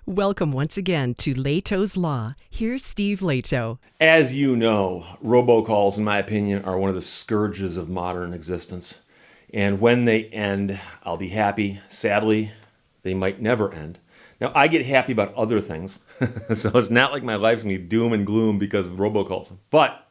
Welcome once again to Lehto's Law. Here's Steve Lehto. As you know, robocalls, in my opinion, are one of the scourges of modern existence. And when they end, I'll be happy. Sadly, they might never end. Now, I get happy about other things, so it's not like my life's going to be doom and gloom because of robocalls. But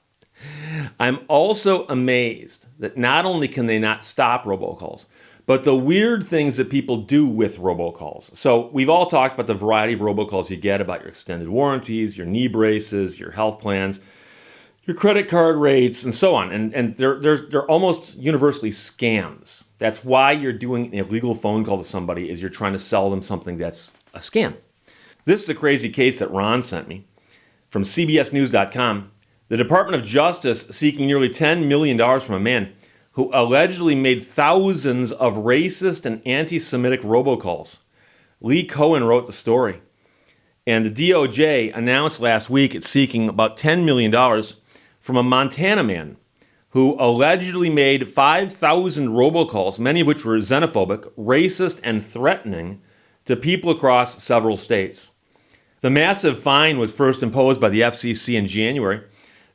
I'm also amazed that not only can they not stop robocalls, but the weird things that people do with robocalls. So we've all talked about the variety of robocalls you get about your extended warranties, your knee braces, your health plans, your credit card rates, and so on. And they're almost universally scams. That's why you're doing an illegal phone call to somebody, is you're trying to sell them something that's a scam. This is a crazy case that Ron sent me from CBSNews.com. The Department of Justice seeking nearly $10 million from a man who allegedly made thousands of racist and anti-Semitic robocalls. Lee Cohen wrote the story. And the DOJ announced last week it's seeking about $10 million from a Montana man who allegedly made 5,000 robocalls, many of which were xenophobic, racist, and threatening to people across several states. The massive fine was first imposed by the FCC in January.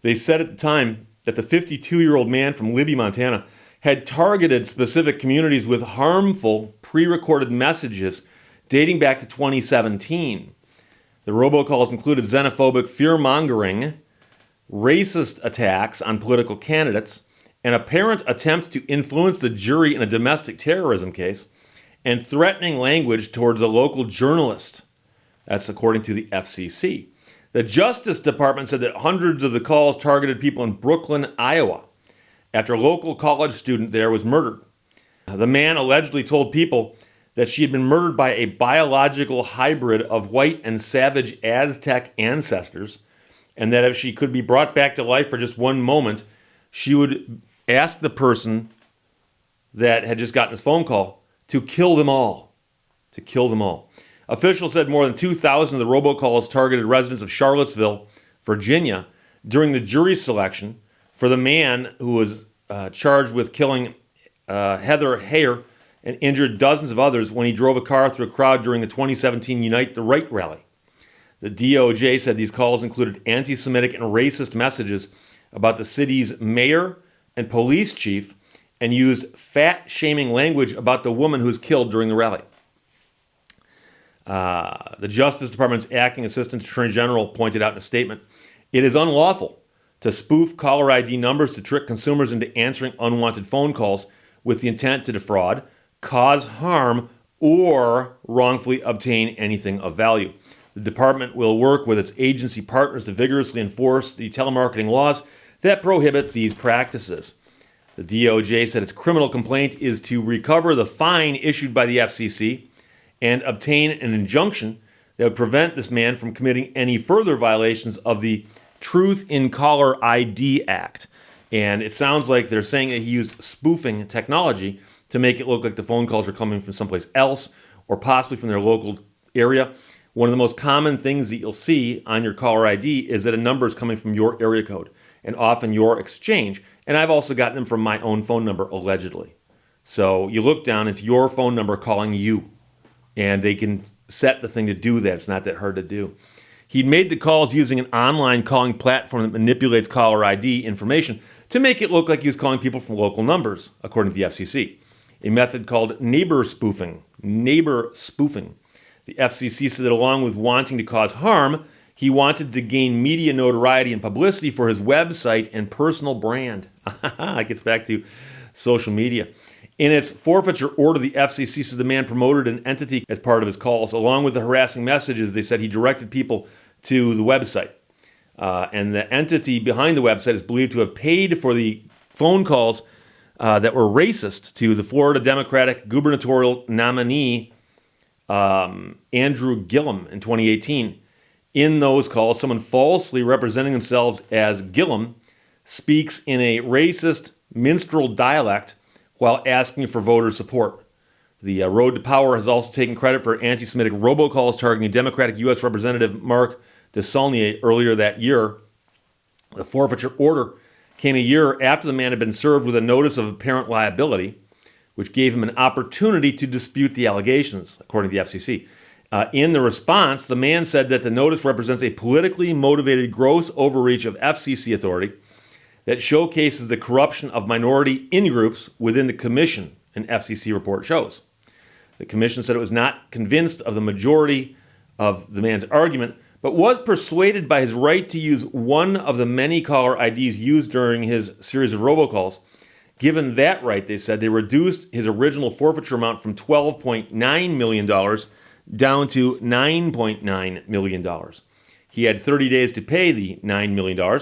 They said at the time that the 52-year-old man from Libby, Montana, had targeted specific communities with harmful pre-recorded messages dating back to 2017. The robocalls included xenophobic fear-mongering, racist attacks on political candidates, an apparent attempt to influence the jury in a domestic terrorism case, and threatening language towards a local journalist. That's according to the FCC. The Justice Department said that hundreds of the calls targeted people in Brooklyn, Iowa, after a local college student there was murdered. The man allegedly told people that she had been murdered by a biological hybrid of white and savage Aztec ancestors, and that if she could be brought back to life for just one moment, she would ask the person that had just gotten this phone call to kill them all. To kill them all. Officials said more than 2,000 of the robocalls targeted residents of Charlottesville, Virginia, during the jury selection for the man who was charged with killing Heather Heyer and injured dozens of others when he drove a car through a crowd during the 2017 Unite the Right rally. The DOJ said these calls included anti-Semitic and racist messages about the city's mayor and police chief and used fat-shaming language about the woman who was killed during the rally. The Justice Department's acting assistant attorney general pointed out in a statement, it is unlawful to spoof caller ID numbers to trick consumers into answering unwanted phone calls with the intent to defraud, cause harm, or wrongfully obtain anything of value. The department will work with its agency partners to vigorously enforce the telemarketing laws that prohibit these practices. The DOJ said its criminal complaint is to recover the fine issued by the FCC and obtain an injunction that would prevent this man from committing any further violations of the Truth in Caller ID Act. And it sounds like they're saying that he used spoofing technology to make it look like the phone calls were coming from someplace else or possibly from their local area. One of the most common things that you'll see on your caller ID is that a number is coming from your area code and often your exchange. And I've also gotten them from my own phone number, allegedly. So you look down, it's your phone number calling you. And they can set the thing to do that. It's not that hard to do. He'd made the calls using an online calling platform that manipulates caller ID information to make it look like he was calling people from local numbers, according to the FCC. A method called neighbor spoofing. Neighbor spoofing. The FCC said that along with wanting to cause harm, he wanted to gain media notoriety and publicity for his website and personal brand. It gets back to social media. In its forfeiture order, the FCC said the man promoted an entity as part of his calls. Along with the harassing messages, they said he directed people to the website. And the entity behind the website is believed to have paid for the phone calls that were racist to the Florida Democratic gubernatorial nominee, Andrew Gillum, in 2018. In those calls, someone falsely representing themselves as Gillum speaks in a racist minstrel dialect while asking for voter support. The Road to Power has also taken credit for anti-Semitic robocalls targeting Democratic U.S. Representative Mark DeSaulnier earlier that year. The forfeiture order came a year after the man had been served with a notice of apparent liability, which gave him an opportunity to dispute the allegations, according to the FCC. In the response, the man said that the notice represents a politically motivated gross overreach of FCC authority that showcases the corruption of minority in-groups within the commission, an FCC report shows. The commission said it was not convinced of the majority of the man's argument, but was persuaded by his right to use one of the many caller IDs used during his series of robocalls. Given that right, they said, they reduced his original forfeiture amount from $12.9 million down to $9.9 million. He had 30 days to pay the $9 million,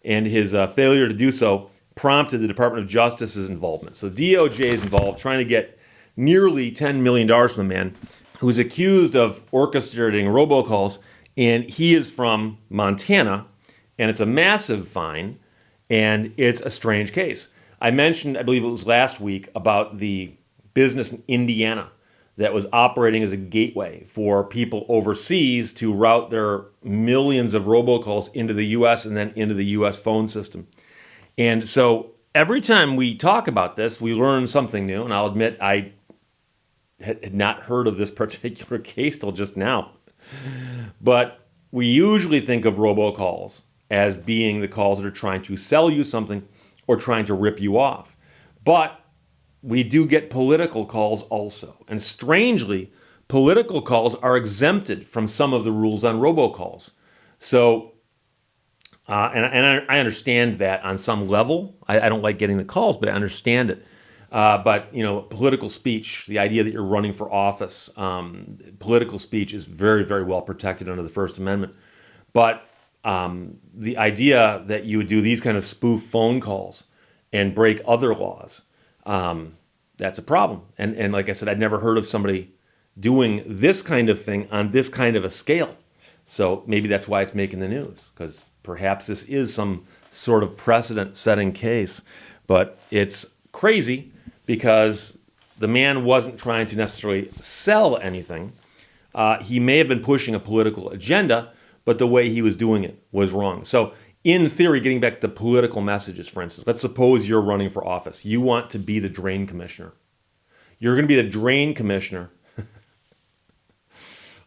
and his failure to do so prompted the Department of Justice's involvement. So DOJ is involved, trying to get nearly $10 million from a man who's accused of orchestrating robocalls, and he is from Montana, and it's a massive fine, and it's a strange case. I mentioned, I believe it was last week, about the business in Indiana that was operating as a gateway for people overseas to route their millions of robocalls into the U.S. and then into the U.S. phone system. And so every time we talk about this, we learn something new, and I'll admit I had not heard of this particular case till just now. But we usually think of robocalls as being the calls that are trying to sell you something or trying to rip you off. But we do get political calls also. And strangely, political calls are exempted from some of the rules on robocalls. So, and I understand that on some level. I don't like getting the calls, but I understand it. But, political speech, the idea that you're running for office, political speech is very, very well protected under the First Amendment. But the idea that you would do these kind of spoof phone calls and break other laws, that's a problem. And like I said, I'd never heard of somebody doing this kind of thing on this kind of a scale. So maybe that's why it's making the news, because perhaps this is some sort of precedent-setting case. But it's crazy because the man wasn't trying to necessarily sell anything. He may have been pushing a political agenda, but the way he was doing it was wrong. So in theory, getting back to political messages, for instance, let's suppose you're running for office. You want to be the drain commissioner. You're going to be the drain commissioner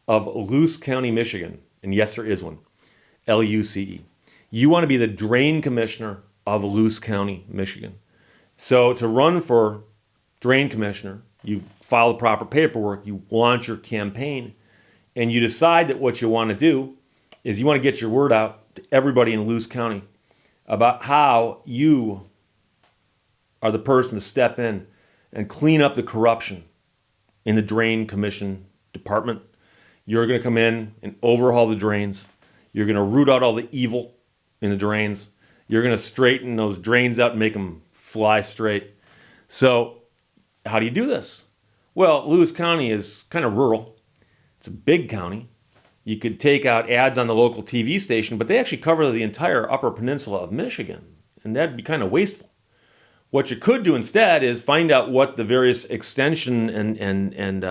of Luce County, Michigan. And yes, there is one. Luce. You want to be the drain commissioner of Luce County, Michigan. So to run for drain commissioner, you file the proper paperwork, you launch your campaign, and you decide that what you want to do is you want to get your word out to everybody in Luce County about how you are the person to step in and clean up the corruption in the drain commission department. You're going to come in and overhaul the drains. You're going to root out all the evil in the drains. You're going to straighten those drains out and make them fly straight. So how do you do this? Well, Luce County is kind of rural. It's a big county. You could take out ads on the local TV station, but they actually cover the entire Upper Peninsula of Michigan, and that'd be kind of wasteful. What you could do instead is find out what the various extension and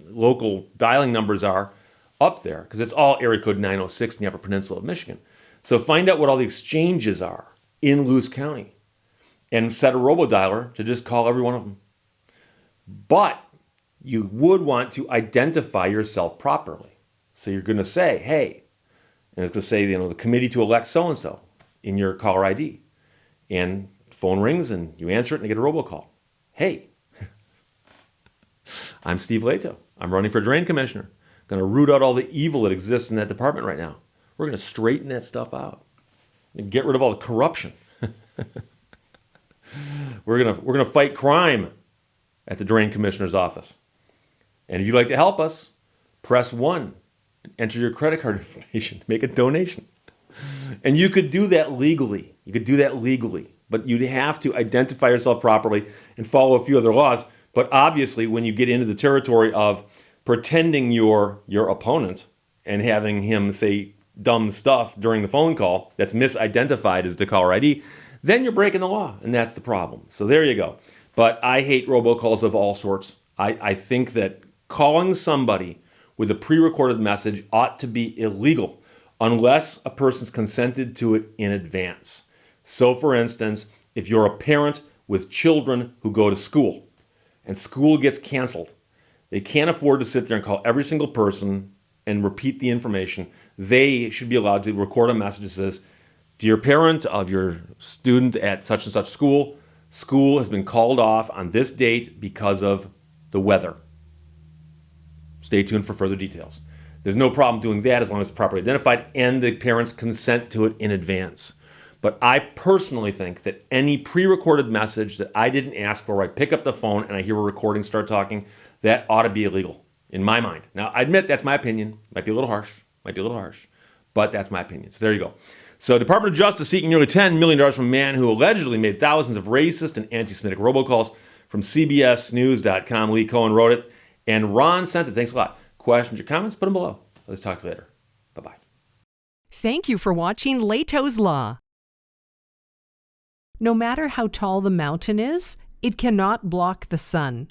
local dialing numbers are up there, because it's all area code 906 in the Upper Peninsula of Michigan. So find out what all the exchanges are in Luce County and set a robodialer to just call every one of them. But you would want to identify yourself properly. So you're going to say, hey, and it's going to say, the committee to elect so-and-so in your caller ID. And phone rings and you answer it and you get a robocall. Hey, I'm Steve Lehto. I'm running for drain commissioner. Going to root out all the evil that exists in that department right now. We're going to straighten that stuff out and get rid of all the corruption. We're going to fight crime at the drain commissioner's office. And if you'd like to help us, press 1 and enter your credit card information. Make a donation. And you could do that legally. But you'd have to identify yourself properly and follow a few other laws. But obviously, when you get into the territory of pretending you're your opponent and having him say dumb stuff during the phone call that's misidentified as the caller ID, then you're breaking the law, and that's the problem. So there you go. But I hate robocalls of all sorts. I think that calling somebody with a pre-recorded message ought to be illegal unless a person's consented to it in advance. So, for instance, if you're a parent with children who go to school and school gets canceled, They can't afford to sit there and call every single person and repeat the information. They should be allowed to record a message that says, "Dear parent of your student at such and such school, school has been called off on this date because of the weather. Stay tuned for further details." There's no problem doing that as long as it's properly identified and the parents consent to it in advance. But I personally think that any pre-recorded message that I didn't ask for, where I pick up the phone and I hear a recording start talking, that ought to be illegal in my mind. Now, I admit that's my opinion. Might be a little harsh, but that's my opinion. So there you go. So Department of Justice seeking nearly $10 million from a man who allegedly made thousands of racist and anti-Semitic robocalls. From CBSNews.com, Lee Cohen wrote it, and Ron sent it. Thanks a lot. Questions or comments, put them below. Let's talk to you later. Bye-bye. Thank you for watching Lehto's Law. No matter how tall the mountain is, it cannot block the sun.